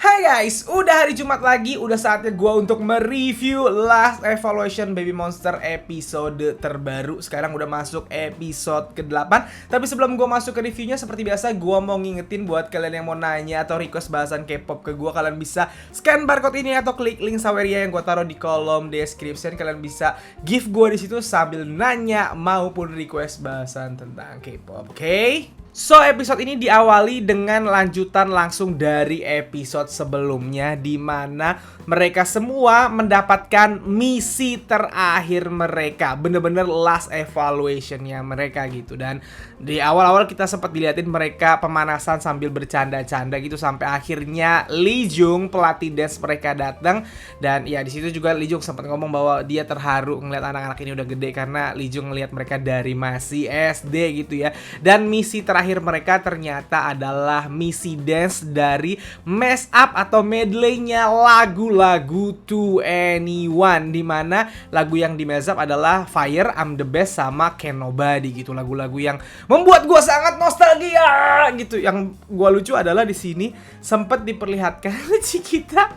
Hai guys, udah hari Jumat lagi, udah saatnya gua untuk mereview Last Evolution Baby Monster episode terbaru. Sekarang udah masuk episode ke-8. Tapi sebelum gua masuk ke reviewnya, seperti biasa gua mau ngingetin buat kalian yang mau nanya atau request bahasan K-pop ke gua, kalian bisa scan barcode ini atau klik link Saweria yang gua taruh di kolom description. Kalian bisa give gua di situ sambil nanya maupun request bahasan tentang K-pop, oke? So, episode ini diawali dengan lanjutan langsung dari episode sebelumnya, di mana mereka semua mendapatkan misi terakhir mereka, bener-bener last evaluationnya mereka gitu. Dan di awal-awal kita sempat diliatin mereka pemanasan sambil bercanda-canda gitu, sampai akhirnya Lee Jung, pelatih dance mereka, datang. Dan ya di situ juga Lee Jung sempat ngomong bahwa dia terharu ngeliat anak-anak ini udah gede, karena Lee Jung ngeliat mereka dari masih SD gitu ya. Dan misi terakhir mereka ternyata adalah misi dance dari mash up atau medley-nya lagu-lagu To Anyone, dimana lagu yang di mash up adalah Fire, I'm the Best, sama Can Nobody gitu. Lagu-lagu yang membuat gue sangat nostalgia gitu. Yang gue lucu adalah di sini sempat diperlihatkan kita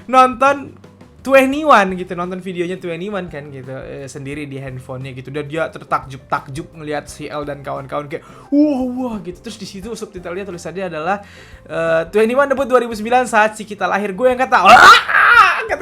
nonton 21 gitu, nonton videonya 21 kan gitu, sendiri di handphonenya gitu. Dan dia tertakjub-takjub ngelihat CL dan kawan-kawan kayak wah gitu. Terus di situ subtitlenya tulisannya adalah 21 debut 2009 saat si kita lahir. Gue yang kata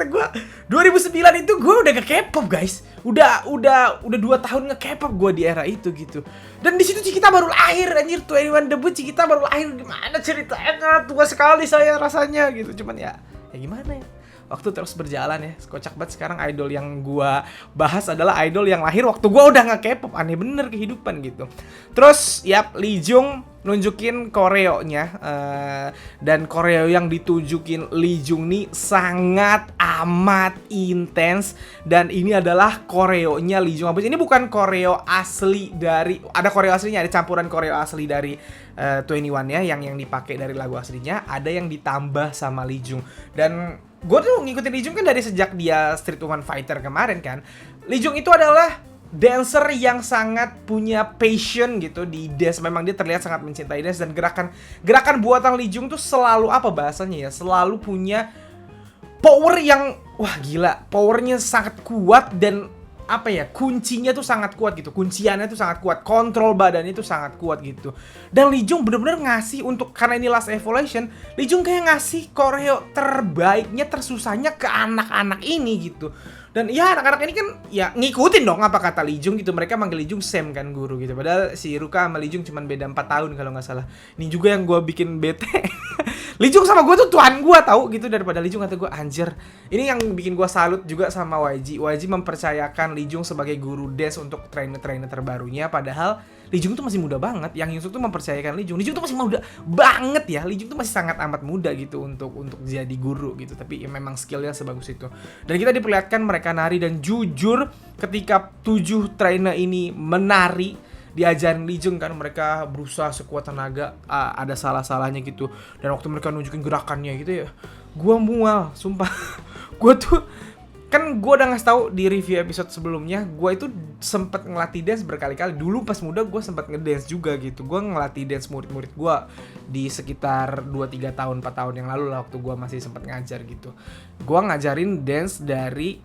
gue 2009 itu gue udah ke K-pop guys. Udah 2 tahun nge K-pop gue di era itu gitu. Dan di situ Cikita baru lahir anjir. 21 debut Cikita baru lahir. Gimana ceritanya? Tua sekali saya rasanya gitu. Cuman ya gimana ya? Waktu terus berjalan ya. Kocak banget sekarang idol yang gua bahas adalah idol yang lahir waktu gua udah nge-K-pop. Aneh bener kehidupan gitu. Terus Lee Jung nunjukin koreonya, dan koreo yang ditunjukin Lee Jung nih sangat amat intens. Dan ini adalah koreonya Lee Jung. Ini bukan koreo asli dari, ada koreo aslinya, ada campuran koreo asli dari 21 ya, yang dipakai dari lagu aslinya, ada yang ditambah sama Lee Jung. Dan gue tuh ngikutin Lee Jung kan dari sejak dia Street Woman Fighter kemarin kan. Lee Jung itu adalah dancer yang sangat punya passion gitu di dance. Memang dia terlihat sangat mencintai dance, dan gerakan buatan Lee Jung tuh selalu apa bahasanya ya, selalu punya power yang wah gila, powernya sangat kuat. Dan apa ya, kuncinya tuh sangat kuat gitu, kunciannya tuh sangat kuat, kontrol badannya tuh sangat kuat gitu. Dan Lee Jung bener-bener ngasih, untuk karena ini Last Evolution, Lee Jung kayak ngasih koreo terbaiknya, tersusahnya ke anak-anak ini gitu. Dan ya anak-anak ini kan ya ngikutin dong apa kata Lee Jung gitu. Mereka manggil Lee Jung Sam kan, guru gitu. Padahal si Ruka sama Lee Jung cuma beda 4 tahun kalau nggak salah. Ini juga yang gue bikin bete. Lee Jung sama gue tuh tuan gue tahu gitu, daripada Lee Jung kata gue anjir. Ini yang bikin gue salut juga sama YG. YG mempercayakan Lee Jung sebagai guru dance untuk trainer-trainer terbarunya. Padahal Lee Jung tuh masih muda banget. Yang Hyunsuk tuh mempercayakan Lee Jung. Lee Jung tuh masih muda banget ya. Lee Jung tuh masih sangat amat muda gitu untuk jadi guru gitu. Tapi ya memang skillnya sebagus itu. Dan kita diperlihatkan mereka nari, dan jujur ketika 7 trainer ini menari diajarin Lee Jung kan, mereka berusaha sekuat tenaga, ada salah-salahnya gitu. Dan waktu mereka nunjukin gerakannya gitu ya, gua mual, sumpah. Gua tuh kan gue udah ngasih tahu di review episode sebelumnya, gue itu sempet ngelatih dance berkali-kali. Dulu pas muda gue sempet ngedance juga gitu. Gue ngelatih dance murid-murid gue di sekitar 2-3 tahun, 4 tahun yang lalu lah, waktu gue masih sempet ngajar gitu. Gue ngajarin dance dari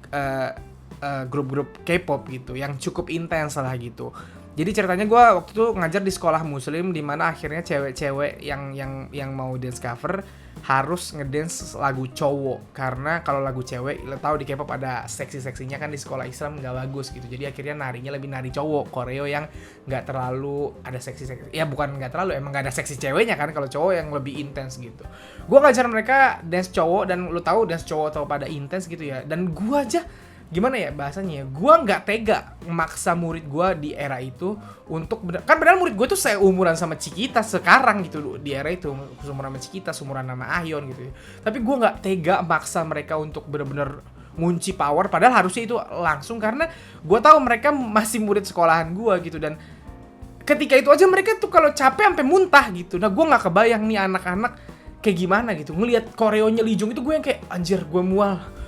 grup-grup K-pop gitu, yang cukup intens lah gitu. Jadi ceritanya gue waktu itu ngajar di sekolah muslim, dimana akhirnya cewek-cewek yang mau dance cover harus ngedance lagu cowok. Karena kalau lagu cewek, lo tau di K-pop ada seksi-seksinya kan, di sekolah Islam nggak bagus gitu. Jadi akhirnya narinya lebih nari cowok, koreo yang nggak terlalu ada seksi-seksi. Ya bukan nggak terlalu, emang nggak ada seksi ceweknya kan, kalau cowok yang lebih intens gitu. Gue ngajar mereka dance cowok, dan lo tau dance cowok atau pada intens gitu ya. Dan gue aja gimana ya bahasanya, gue nggak tega maksa murid gue di era itu untuk kan benar murid gue tuh saya umuran sama Cikita sekarang gitu, di era itu seumuran sama Cikita, seumuran sama Ahyeon gitu ya. Tapi gue nggak tega maksa mereka untuk bener-bener ngunci power, padahal harusnya itu langsung, karena gue tahu mereka masih murid sekolahan gue gitu. Dan ketika itu aja mereka tuh kalau capek sampai muntah gitu. Nah gue nggak kebayang nih anak-anak kayak gimana gitu ngelihat koreonya Lee Jung itu. Gue yang kayak anjir, gue mual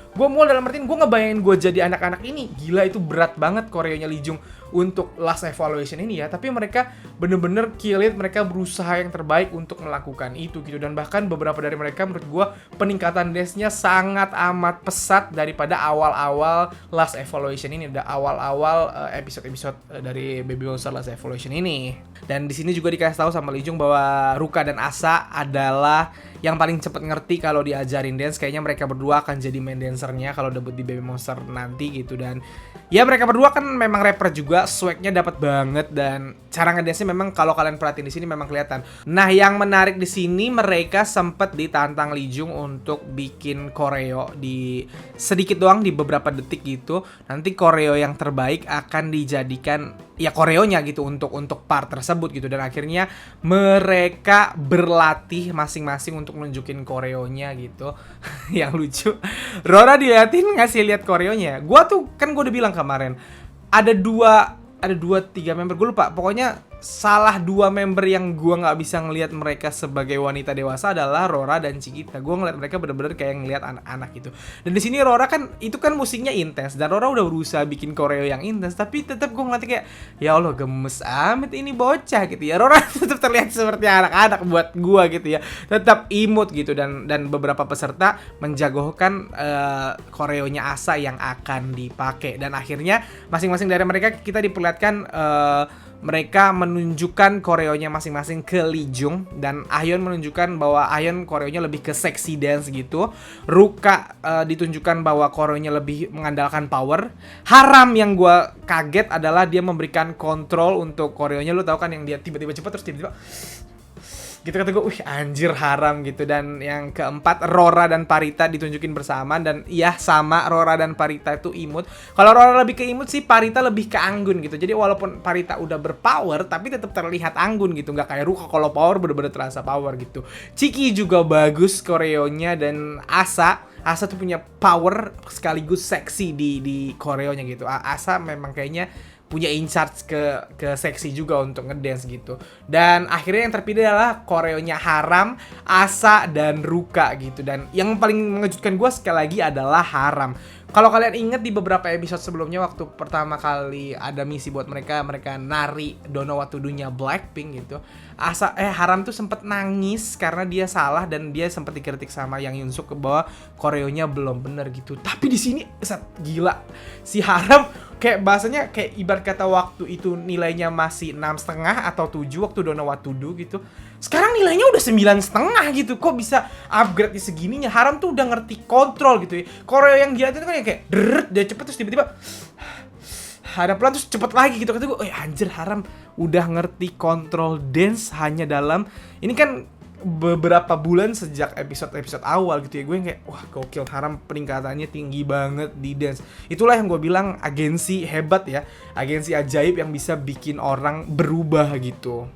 dalam artian gue ngebayangin gue jadi anak-anak ini. Gila, itu berat banget koreonya Lee Jung. untuk last evaluation ini ya, tapi mereka bener-bener kill it, mereka berusaha yang terbaik untuk melakukan itu gitu. Dan bahkan beberapa dari mereka menurut gue peningkatan dance-nya sangat amat pesat daripada awal-awal last evaluation ini, udah awal-awal episode-episode dari Baby Monster last evaluation ini. Dan di sini juga dikasih tahu sama Lee Jung bahwa Ruka dan Asa adalah yang paling cepet ngerti kalau diajarin dance. Kayaknya mereka berdua akan jadi main dancernya kalau debut di Baby Monster nanti gitu. Dan ya mereka berdua kan memang rapper juga, swagnya dapat banget, dan cara ngedance-nya memang kalau kalian perhatiin di sini memang kelihatan. Nah, yang menarik di sini mereka sempet ditantang Lee Jung untuk bikin koreo di sedikit doang, di beberapa detik gitu. Nanti koreo yang terbaik akan dijadikan ya koreonya gitu untuk part tersebut gitu. Dan akhirnya mereka berlatih masing-masing untuk nunjukin koreonya gitu. Yang lucu, Rora diliatin ngasih lihat koreonya. Gua tuh kan gue udah bilang kemarin ada dua tiga member, gue lupa, pokoknya salah dua member yang gue nggak bisa ngelihat mereka sebagai wanita dewasa adalah Rora dan Chiquita. Gue ngeliat mereka bener-bener kayak ngeliat anak-anak gitu. Dan di sini Rora kan itu kan musiknya intens, dan Rora udah berusaha bikin koreo yang intens, tapi tetap gue ngeliatnya kayak ya Allah gemes amat ini bocah gitu ya. Rora tetap terlihat seperti anak-anak buat gue gitu ya, tetap imut gitu. Dan beberapa peserta menjagokan koreonya Asa yang akan dipakai. Dan akhirnya masing-masing dari mereka kita diperlihatkan mereka menunjukkan koreonya masing-masing ke Lee Jung. Dan Ahyeon menunjukkan bahwa Ahyeon koreonya lebih ke sexy dance gitu. Ruka ditunjukkan bahwa koreonya lebih mengandalkan power. Haram yang gue kaget adalah dia memberikan kontrol untuk koreonya. Lu tahu kan yang dia tiba-tiba cepat terus tiba-tiba gitu, kata gue, wih anjir Haram gitu. Dan yang keempat, Rora dan Parita ditunjukin bersamaan. Dan iya sama, Rora dan Parita itu imut. Kalau Rora lebih ke imut sih, Parita lebih ke anggun gitu. Jadi walaupun Parita udah berpower, tapi tetap terlihat anggun gitu. Nggak kayak Ruka kalau power bener-bener terasa power gitu. Chiki juga bagus koreonya. Dan Asa tuh punya power sekaligus seksi di koreonya gitu. Asa memang kayaknya punya in charge ke seksi juga untuk ngedance gitu. Dan akhirnya yang terpilih adalah koreonya Haram, Asa, dan Ruka gitu. Dan yang paling mengejutkan gue sekali lagi adalah Haram. Kalau kalian inget di beberapa episode sebelumnya, waktu pertama kali ada misi buat mereka nari Don't Know What To Do-nya Blackpink gitu, Haram tuh sempet nangis karena dia salah dan dia sempet dikritik sama Yang Yunsuk ke bahwa koreonya belum bener gitu. Tapi di sini gila, si Haram kayak bahasanya kayak ibarat kata waktu itu nilainya masih 6,5 atau 7 waktu Don't Know What To Do gitu. Sekarang nilainya udah 9,5 gitu. Kok bisa upgrade di segininya? Haram tuh udah ngerti kontrol gitu ya. Koreo yang dia itu kan kayak deret, dia cepet terus tiba-tiba ada pelan terus cepet lagi gitu. Kata gue, oh anjir Haram udah ngerti kontrol dance hanya dalam ini kan beberapa bulan sejak episode awal gitu ya. Gue kayak wah gokil, Haram peningkatannya tinggi banget di dance. Itulah yang gue bilang agensi hebat ya, agensi ajaib yang bisa bikin orang berubah gitu.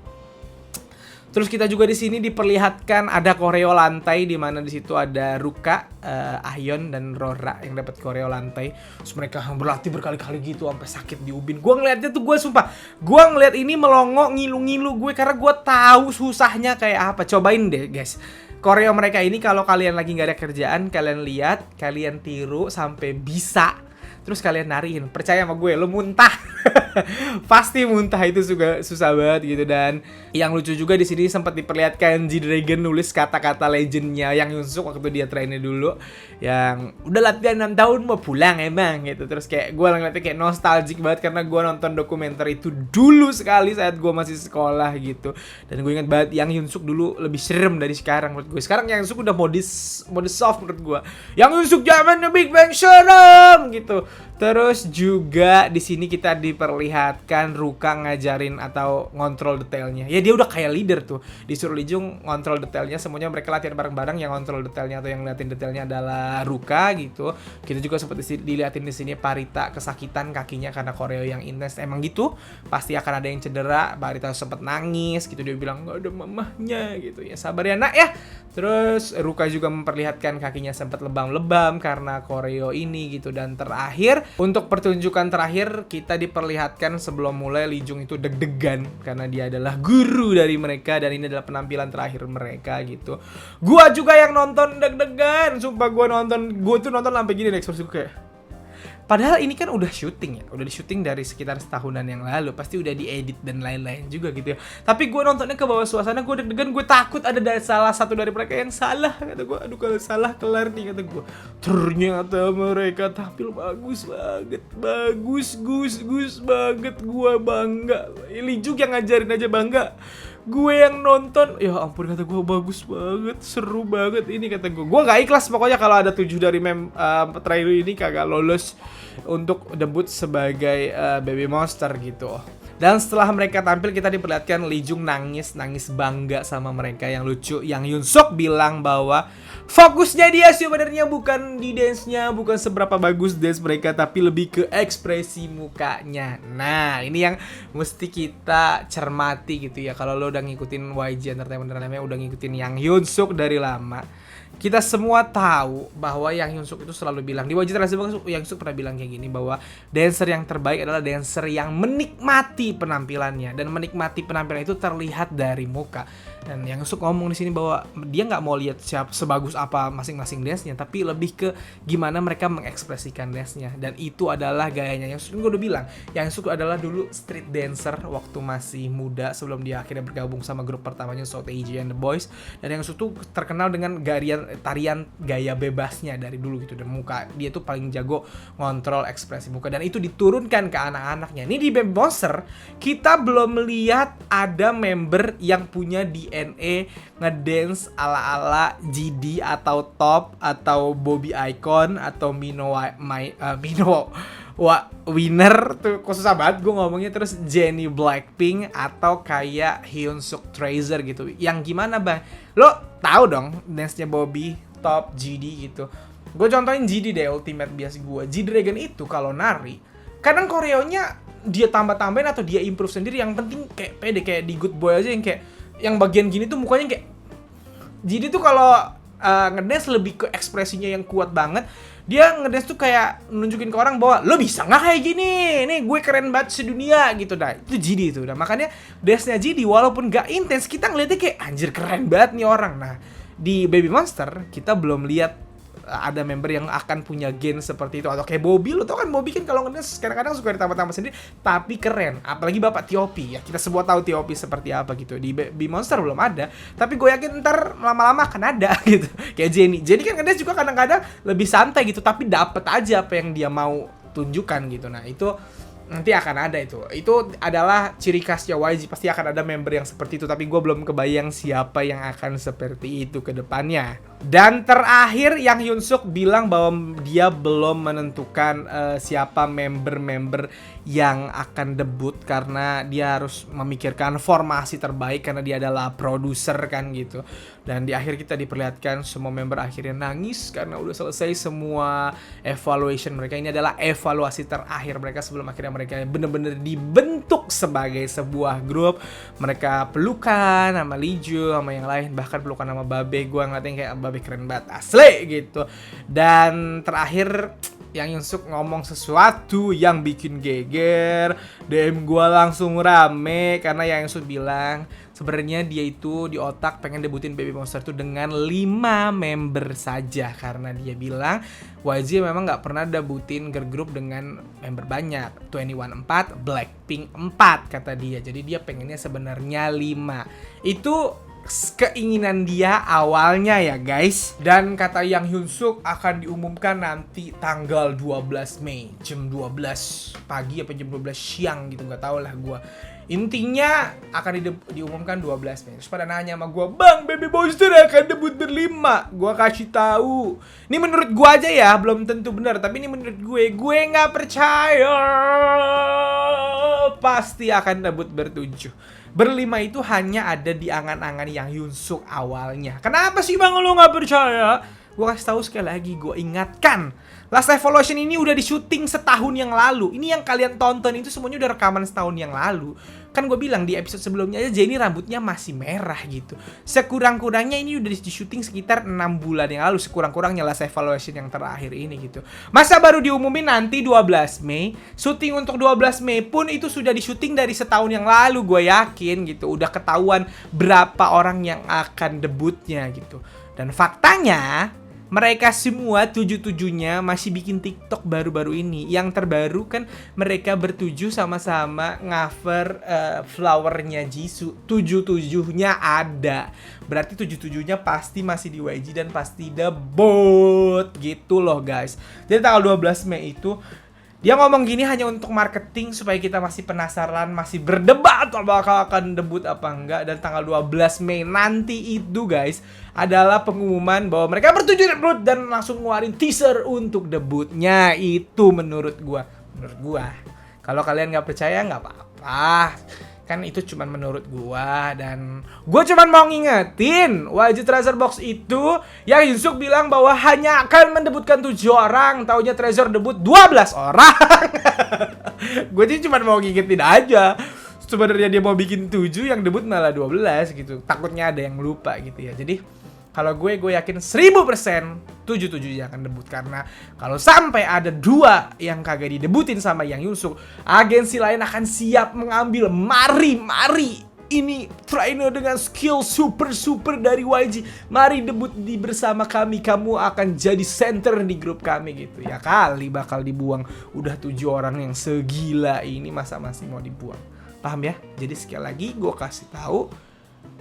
Terus kita juga di sini diperlihatkan ada koreo lantai, di mana di situ ada Ruka, Ahyeon dan Rora yang dapat koreo lantai. Terus mereka berlatih berkali-kali gitu sampai sakit di ubin. Gue ngeliatnya tuh gue sumpah, gue ngeliat ini melongo ngilu-ngilu gue karena gue tahu susahnya kayak apa. Cobain deh guys. Koreo mereka ini kalau kalian lagi nggak ada kerjaan, kalian lihat, kalian tiru sampai bisa. Terus kalian nariin, percaya sama gue, lo muntah. Pasti muntah, itu juga susah banget gitu. Dan yang lucu juga di sini sempat diperlihatkan G-Dragon nulis kata-kata legendnya Yang Yunsuk waktu dia trainnya dulu, yang udah latihan 6 tahun mau pulang emang gitu. Terus kayak gue ngeliatnya kayak nostalgic banget karena gue nonton dokumenter itu dulu sekali saat gue masih sekolah gitu. Dan gue ingat banget Yang Yunsuk dulu lebih serem dari sekarang menurut gue. Sekarang Yang Yunsuk udah mode soft menurut gue. Yang Yunsuk zaman The Big Bang serem gitu. Terus juga di sini kita diperlihatkan Ruka ngajarin atau ngontrol detailnya. Ya dia udah kayak leader tuh. Disuruh Lee Jung ngontrol detailnya, semuanya mereka latihan bareng-bareng. Yang ngontrol detailnya atau yang ngeliatin detailnya adalah Ruka gitu. Kita juga seperti diliatin di sini Parita kesakitan kakinya karena koreo yang intens. Emang gitu, pasti akan ada yang cedera. Parita sempat nangis gitu, dia bilang nggak ada mamahnya gitu ya. Sabar ya nak ya. Terus Ruka juga memperlihatkan kakinya sempat lebam-lebam karena koreo ini gitu. Dan terakhir, untuk pertunjukan terakhir kita diperlihatkan sebelum mulai Lee Jung itu deg-degan karena dia adalah guru dari mereka dan ini adalah penampilan terakhir mereka gitu. Gua juga yang nonton deg-degan, sumpah gue tuh nonton sampai gini nih ekspresi gue kayak Padahal ini kan udah syuting ya, udah di syuting dari sekitar setahunan yang lalu, pasti udah diedit dan lain-lain juga gitu ya. Tapi gue nontonnya ke bawah suasana, gue deg-degan, gue takut ada salah satu dari mereka yang salah, kata gue. Aduh kalau salah kelar nih, kata gue. Ternyata mereka tampil bagus banget, bagus banget, gue bangga. Lee Juk yang ngajarin aja bangga. Gue yang nonton, ya ampun, kata gue bagus banget, seru banget ini, kata gue. Gue gak ikhlas pokoknya kalau ada 7 dari trailer ini kagak lolos untuk debut sebagai Baby Monster gitu. Dan setelah mereka tampil, kita diperlihatkan Lee Jung nangis bangga sama mereka yang lucu. Yang Hyunsuk bilang bahwa fokusnya dia sebenarnya bukan di dance-nya, bukan seberapa bagus dance mereka, tapi lebih ke ekspresi mukanya. Nah, ini yang mesti kita cermati gitu ya. Kalau lo udah ngikutin YG Entertainment, udah ngikutin Yang Hyunsuk dari lama, kita semua tahu bahwa Yang Hyunsuk itu selalu bilang di YG Entertainment, Yang Hyunsuk pernah bilang kayak gini, bahwa dancer yang terbaik adalah dancer yang menikmati penampilannya, dan menikmati penampilan itu terlihat dari muka. Dan Yang Hyunsuk ngomong di sini bahwa dia nggak mau lihat sebagus apa masing-masing dance-nya, tapi lebih ke gimana mereka mengekspresikan dance-nya. Dan itu adalah gayanya Yang Hyunsuk. Gue udah bilang, Yang Hyunsuk adalah dulu street dancer waktu masih muda, sebelum dia akhirnya bergabung sama grup pertamanya So Taiji and the Boys. Dan Yang Hyunsuk tuh terkenal dengan tarian gaya bebasnya dari dulu gitu, dan muka dia tuh paling jago ngontrol ekspresi muka, dan itu diturunkan ke anak-anaknya. Ini di Baby Monster kita belum melihat ada member yang punya DNA ngedance ala-ala GD atau Top atau Bobby Icon atau Winner tuh, kok susah banget gue ngomongnya, terus Jennie Blackpink atau kayak Hyunsuk Treasure gitu. Yang gimana bang? Lo tahu dong dance-nya Bobby, Top, GD gitu. Gue contohin GD deh, ultimate bias gue. G-Dragon itu kalau nari, kadang koreonya dia tambah-tambahin atau dia improve sendiri. Yang penting kayak pede, kayak di Good Boy aja yang kayak yang bagian gini tuh mukanya kayak GD tuh kalau ngedance lebih ke ekspresinya yang kuat banget. Dia ngedance tuh kayak nunjukin ke orang bahwa lo bisa nggak kayak gini, nih gue keren banget sedunia gitu dah. Itu GD itu. Nah makanya dance-nya GD walaupun gak intens, kita ngeliatnya kayak anjir keren banget nih orang. Nah di Baby Monster kita belum lihat ada member yang akan punya gen seperti itu, atau kayak Bobby. Lo tau kan Bobby kan kalau ngedance kadang-kadang suka ditambah-tambah sendiri tapi keren. Apalagi bapak T.O.P ya, kita semua tahu T.O.P seperti apa gitu. Di Baby Monster belum ada, tapi gue yakin ntar lama-lama akan ada gitu. Kayak Jennie kan ngedance juga kadang-kadang lebih santai gitu, tapi dapet aja apa yang dia mau tunjukkan gitu. Nah itu nanti akan ada itu adalah ciri khasnya YG, pasti akan ada member yang seperti itu, tapi gue belum kebayang siapa yang akan seperti itu ke depannya. Dan terakhir Yang Hyunsuk bilang bahwa dia belum menentukan siapa member-member yang akan debut, karena dia harus memikirkan formasi terbaik karena dia adalah produser kan gitu. Dan di akhir kita diperlihatkan semua member akhirnya nangis karena udah selesai semua evaluation mereka. Ini adalah evaluasi terakhir mereka sebelum akhirnya mereka bener-bener dibentuk sebagai sebuah grup. Mereka pelukan sama Lee Ju sama yang lain, bahkan pelukan sama Babe. Gue ngeliatin kayak Babe keren banget asli gitu. Dan terakhir Yang Hyunsuk ngomong sesuatu yang bikin geger. DM gue langsung rame karena Yang Hyunsuk bilang sebenarnya dia itu di otak pengen debutin Baby Monster itu dengan 5 member saja, karena dia bilang YG memang nggak pernah debutin girl group dengan member banyak. 21 4, Blackpink 4 kata dia. Jadi dia pengennya sebenarnya 5. Itu keinginan dia awalnya ya guys. Dan kata Yang Hyunsuk akan diumumkan nanti tanggal 12 Mei jam 12 pagi apa jam 12 siang gitu, nggak tahu lah gue. Intinya akan diumumkan 12 Mei. Terus pada nanya sama gue, "Bang, Baby Monster akan debut berlima." Gue kasih tahu. Ini menurut gue aja ya, belum tentu benar, tapi ini menurut gue nggak percaya. Pasti akan debut bertujuh. Berlima itu hanya ada di angan-angan Yang Hyunsuk awalnya. Kenapa sih bang lo nggak percaya? Gue kasih tahu sekali lagi, gue ingatkan. Last Evolution ini udah di syuting setahun yang lalu. Ini yang kalian tonton itu semuanya udah rekaman setahun yang lalu. Kan gue bilang di episode sebelumnya aja Jennie rambutnya masih merah gitu. Sekurang-kurangnya ini udah di syuting sekitar 6 bulan yang lalu. Sekurang-kurangnya Last Evolution yang terakhir ini gitu. Masa baru diumumin nanti 12 Mei? Syuting untuk 12 Mei pun itu sudah di syuting dari setahun yang lalu, gue yakin gitu. Udah ketahuan berapa orang yang akan debutnya gitu. Dan faktanya mereka semua tujuh-tujuhnya masih bikin TikTok baru-baru ini. Yang terbaru kan mereka bertujuh sama-sama cover flowernya Jisoo. Tujuh-tujuhnya ada. Berarti tujuh-tujuhnya pasti masih di YG dan pasti debut gitu loh guys. Jadi tanggal 12 Mei itu dia ngomong gini hanya untuk marketing supaya kita masih penasaran, masih berdebat bakal akan debut apa enggak. Dan tanggal 12 Mei nanti itu guys adalah pengumuman bahwa mereka bertujuh debut dan langsung ngeluarin teaser untuk debutnya. Itu menurut gua. Kalau kalian nggak percaya nggak apa-apa. Kan itu cuman menurut gua, dan gua cuman mau ngingetin YG Treasure Box itu yang Yusuk bilang bahwa hanya akan mendebutkan 7 orang, taunya Treasure debut 12 orang. Gue sih cuman mau ngingetin aja. Sebenarnya dia mau bikin 7, yang debut malah 12 gitu. Takutnya ada yang lupa gitu ya. Jadi kalau gue yakin 1000% 7-7 akan debut. Karena kalau sampai ada 2 yang kagak didebutin sama Yang Yusuk, agensi lain akan siap mengambil. Mari ini trainer dengan skill super dari YG. Mari debut bersama kami. Kamu akan jadi center di grup kami gitu. Ya kali bakal dibuang. Udah 7 orang yang segila ini, masa masih mau dibuang? Paham ya? Jadi sekali lagi gue kasih tahu,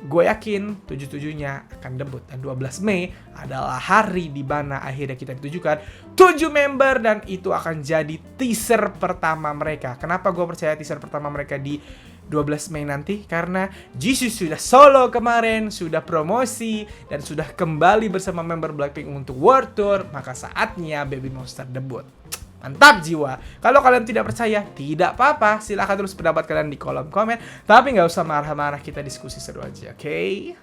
gue yakin 7-7-nya akan debut. Dan 12 Mei adalah hari di mana akhirnya kita ditujukan 7 member, dan itu akan jadi teaser pertama mereka. Kenapa gue percaya teaser pertama mereka di 12 Mei nanti? Karena Jisoo sudah solo kemarin, sudah promosi, dan sudah kembali bersama member Blackpink untuk World Tour. Maka saatnya Baby Monster debut. Mantap jiwa. Kalau kalian tidak percaya, tidak apa-apa. Silahkan tulis pendapat kalian di kolom komen. Tapi nggak usah marah-marah, kita diskusi seru aja, oke?